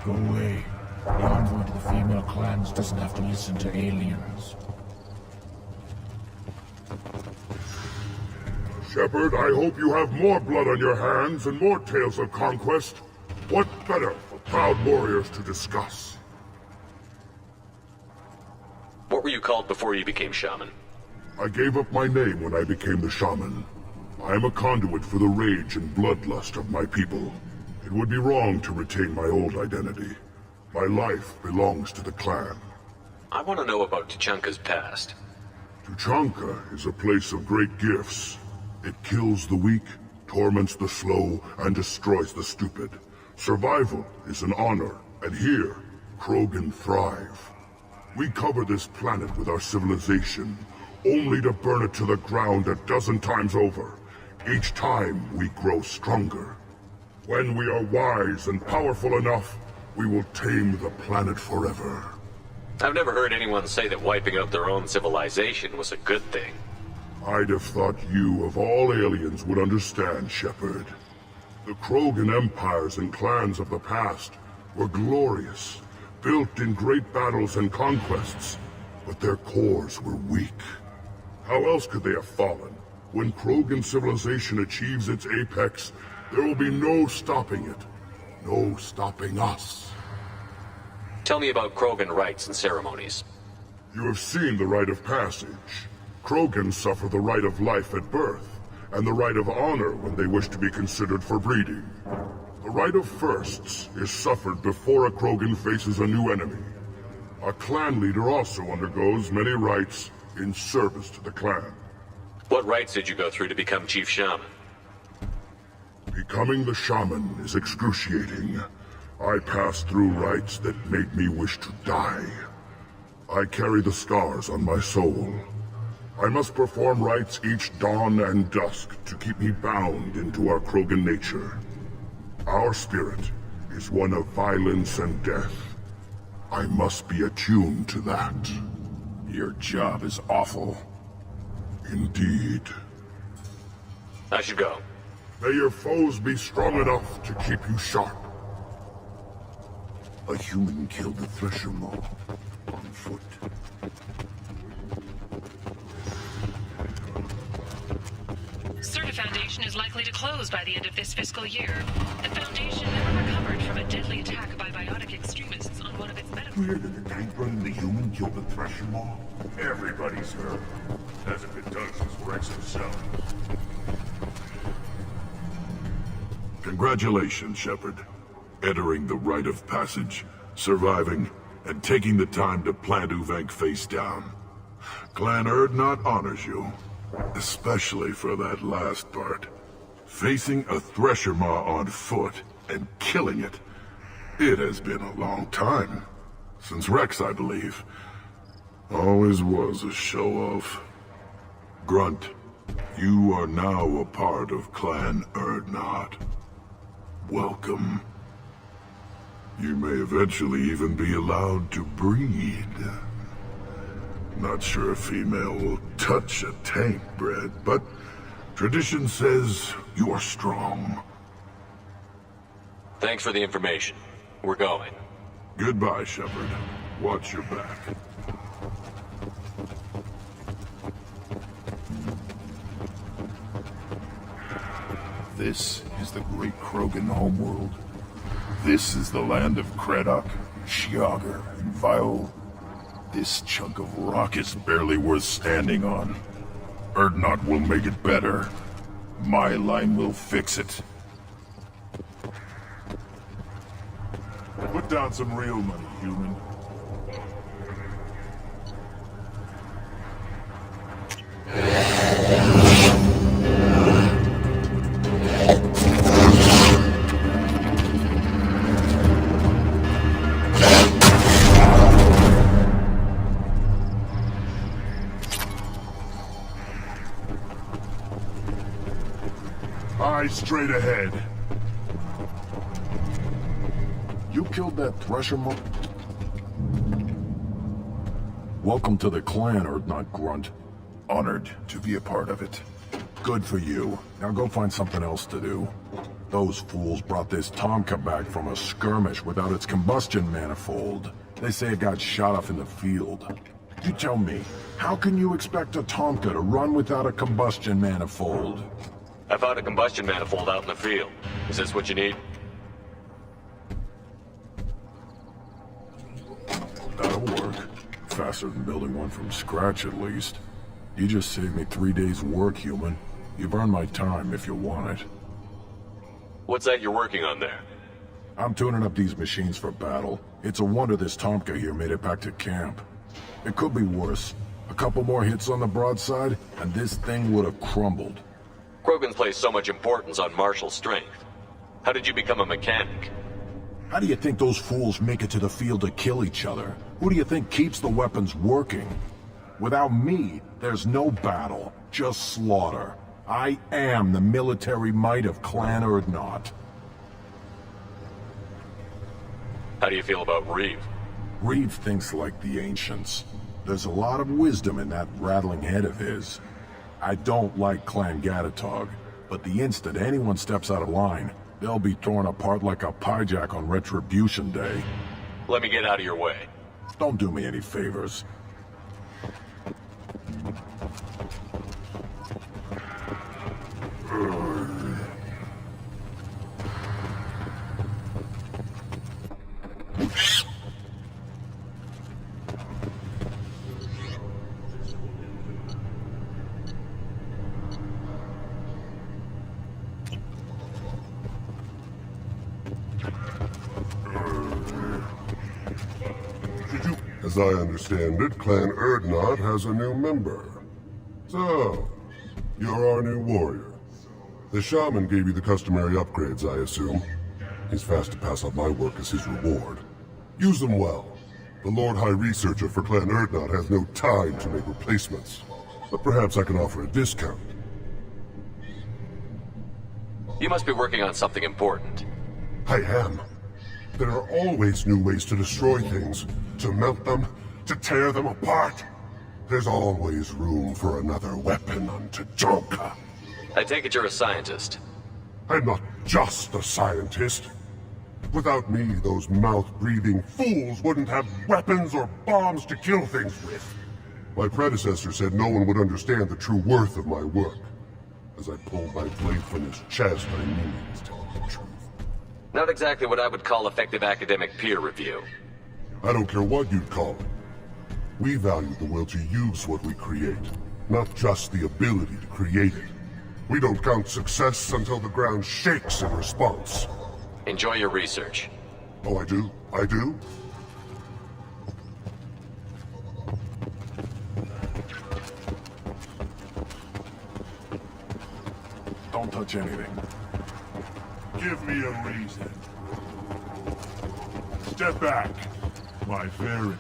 go away. The envoy to the female clans doesn't have to listen to aliens. Shepard, I hope you have more blood on your hands and more tales of conquest. What better for proud warriors to discuss? What were you called before you became shaman? I gave up my name when I became the shaman. I am a conduit for the rage and bloodlust of my people. It would be wrong to retain my old identity. My life belongs to the clan. I want to know about Tучанka's past. Tучанка is a place of great gifts. It kills the weak, torments the slow, and destroys the stupid. Survival is an honor, and here, Krogan thrive. We cover this planet with our civilization, only to burn it to the ground a dozen times over. Each time, we grow stronger. When we are wise and powerful enough, we will tame the planet forever. I've never heard anyone say that wiping out their own civilization was a good thing. I'd have thought you, of all aliens, would understand, Shepard. The Krogan empires and clans of the past were glorious, built in great battles and conquests, but their cores were weak. How else could they have fallen? When Krogan civilization achieves its apex, there will be no stopping it. No stopping us. Tell me about Krogan rites and ceremonies. You have seen the rite of passage. Krogans suffer the rite of life at birth, and the rite of honor when they wish to be considered for breeding. The rite of firsts is suffered before a Krogan faces a new enemy. A clan leader also undergoes many rites in service to the clan. What rites did you go through to become Chief Shaman? Becoming the shaman is excruciating. I passed through rites that made me wish to die. I carry the scars on my soul. I must perform rites each dawn and dusk to keep me bound into our Krogan nature. Our spirit is one of violence and death. I must be attuned to that. Your job is awful. Indeed. I should go. May your foes be strong enough to keep you sharp. A human killed a thresher mob on foot. Certa Foundation is likely to close by the end of this fiscal year. The Foundation never recovered from a deadly attack by biotic extremists on one of its medical... Where did the tank running the human kill the thresher mob? Everybody's heard. Hasn't been done since Rex himself. Congratulations, Shepard. Entering the rite of passage, surviving, and taking the time to plant Uvenk face down. Clan Urdnot honors you, especially for that last part. Facing a thresher maw on foot and killing it. It has been a long time. Since Rex, I believe. Always was a show-off. Grunt, you are now a part of Clan Urdnot. Welcome. You may eventually even be allowed to breed. Not sure a female will touch a tank bred, but tradition says you are strong. Thanks for the information. We're going. Goodbye, Shepard. Watch your back. This is the great Krogan homeworld. This is the land of Kredok, Shiagar, and Viol. This chunk of rock is barely worth standing on. Urdnot will make it better. My line will fix it. Put down some real money, human. Eyes straight ahead. You killed that thresher mob? Welcome to the clan, Urdnot Grunt. Honored to be a part of it. Good for you. Now go find something else to do. Those fools brought this Tonka back from a skirmish without its combustion manifold. They say it got shot off in the field. You tell me, how can you expect a Tonka to run without a combustion manifold? I found a combustion manifold out in the field. Is this what you need? That'll work. Faster than building one from scratch, at least. You just saved me 3 days' work, human. You've earned my time if you want it. What's that you're working on there? I'm tuning up these machines for battle. It's a wonder this Tonka here made it back to camp. It could be worse. A couple more hits on the broadside, and this thing would have crumbled. Krogan's placed so much importance on martial strength. How did you become a mechanic? How do you think those fools make it to the field to kill each other? Who do you think keeps the weapons working? Without me, there's no battle, just slaughter. I am the military might of Clan Urdnot. How do you feel about Reeve? Reeve thinks like the ancients. There's a lot of wisdom in that rattling head of his. I don't like Clan Gatatog, but the instant anyone steps out of line, they'll be torn apart like a pyjak on Retribution Day. Let me get out of your way. Don't do me any favors. As I understand it, Clan Urdnot has a new member. So, you're our new warrior. The shaman gave you the customary upgrades, I assume. He's fast to pass on my work as his reward. Use them well. The Lord High Researcher for Clan Urdnot has no time to make replacements. But perhaps I can offer a discount. You must be working on something important. I am. There are always new ways to destroy things, to melt them, to tear them apart. There's always room for another weapon on Tujhanka. I take it you're a scientist. I'm not just a scientist. Without me, those mouth-breathing fools wouldn't have weapons or bombs to kill things with. My predecessor said no one would understand the true worth of my work. As I pulled my blade from his chest, I knew he was telling the truth. Not exactly what I would call effective academic peer review. I don't care what you'd call it. We value the will to use what we create, not just the ability to create it. We don't count success until the ground shakes in response. Enjoy your research. Oh, I do? I do? Don't touch anything. Give me a reason. Step back, my very...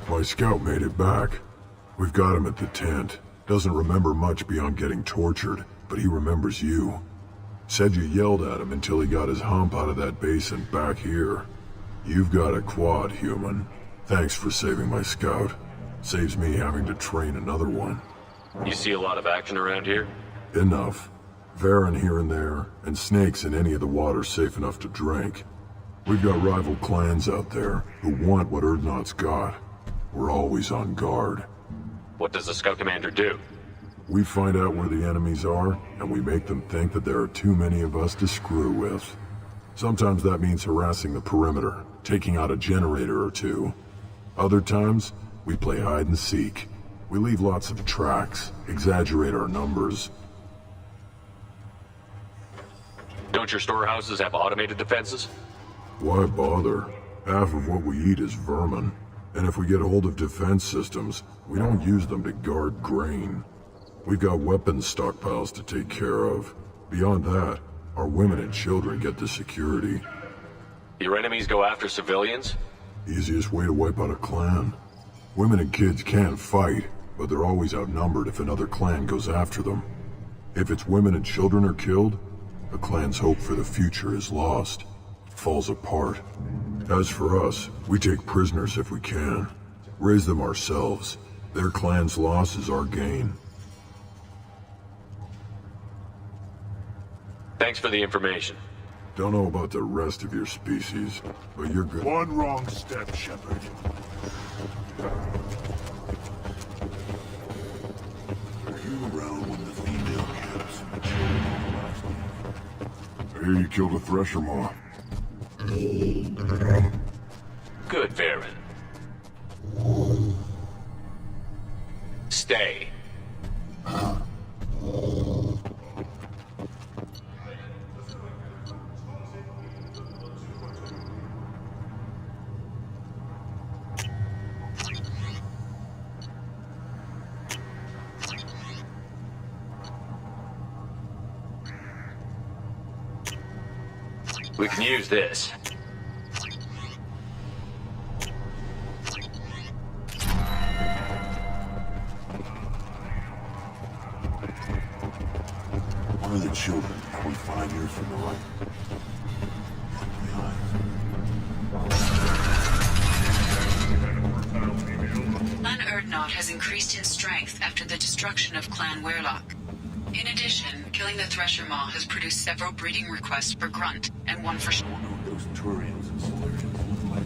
My scout made it back. We've got him at the tent. Doesn't remember much beyond getting tortured, but he remembers you. Said you yelled at him until he got his hump out of that basin back here. You've got a quad, human. Thanks for saving my scout. Saves me having to train another one. You see a lot of action around here? Enough. Varen here and there, and snakes in any of the water safe enough to drink. We've got rival clans out there who want what Urdnot's got. We're always on guard. What does the scout commander do? We find out where the enemies are, and we make them think that there are too many of us to screw with. Sometimes that means harassing the perimeter, taking out a generator or two. Other times, we play hide and seek. We leave lots of tracks, exaggerate our numbers. Don't your storehouses have automated defenses? Why bother? Half of what we eat is vermin. And if we get hold of defense systems, we don't use them to guard grain. We've got weapons stockpiles to take care of. Beyond that, our women and children get the security. Your enemies go after civilians? Easiest way to wipe out a clan. Women and kids can fight, but they're always outnumbered if another clan goes after them. If its women and children are killed, the clan's hope for the future is lost. Falls apart. As for us, we take prisoners if we can. Raise them ourselves. Their clan's loss is our gain. Thanks for the information. Don't know about the rest of your species, but you're good. One wrong step, Shepard. Are you around when the female cats and the children last night? I hear you killed a thresher maw. Good, Baron. Stay. We can use this. One of the children, probably 5 years from the right. Clan Erdnot has increased in strength after the destruction of Clan Werlock. In addition, killing the Thresher Maw has produced several breeding requests for Grunt, and one for... Those Turians and Solarians look like.